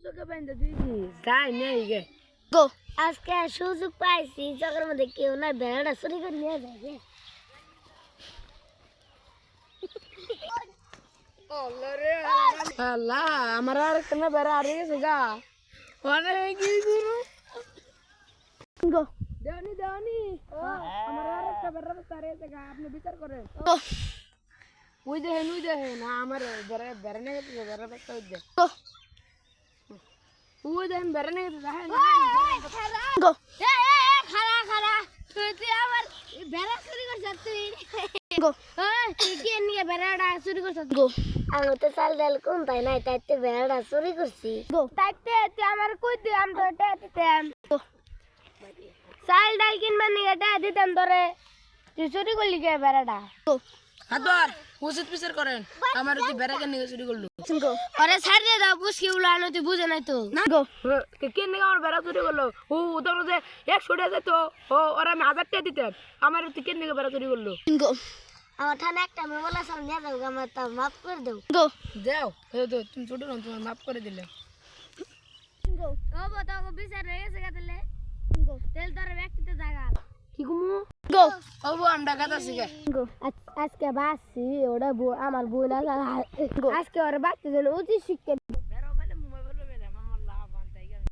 তোকে বাইন্দা দিয়েছি যাই নেই গে গো আজকে সুযোগ পাইছি জগের মধ্যে কেউ না বেড়াটা চুরি করে নিয়ে যায় গে আল্লাহ আমার আর একটা বেড়া আর গেছে গা অনেক কি গুরু গো দেওয়ানি দেওয়ানি আমার আর একটা বেড়া তারে গা আপনি বিচার করেন গো ওই দেখেন আমার বেড়া বেড়া নিয়ে গেছে বেড়া বাচ্চা ওই দেখ গো ওই দেখেন বেড়া নিয়ে গেছে গো খালা খালা তুই আমার বেড়া চুরি করছিস তুই গো তুই কি নিয়ে বেড়াটা চুরি করছিস গো আমি তো চাল ডাল কোন তাই নাই তাইতে বেড়াটা চুরি করছি গো তাইতে তুই আমার কই তুই আম তো এটা দিতাম গো চাল ডাল কিনবার নিয়ে এটা দিতাম তোরে তুই চুরি করলি কে বেড়াটা গো হাতবার উচিত বিচার করেন আমার তুই বেড়া কেন নিয়ে চুরি করলো গো আরে ছাড় দে দাও পুষ্কি উলানো তুই বুঝে নাই তো গো কেন নিয়ে আমার বেড়া চুরি করলো ও তোমরা যে 100 টাকা যেত ও ওরা আমি 1000 টাকা দিতাম আমার তুই কেন নিয়ে বেড়া চুরি করলো গো আমার ঠানে একটা মোবাইল আছে নিয়ে যাও আমার তা মাফ করে দাও গো যাও তো তুমি ছোট না তোমার মাফ করে দিলে গো ও বতো বিচার হয়ে গেছে গাতলে গো তেল তোর ব্যক্তিতে জায়গা কি কুমু গো ও বউ আমরা কথা শিখে গো আজকে বাসি ওটা আমার বই লাগা আজকে ওর বাচ্চা যেন উচিত শিক্ষা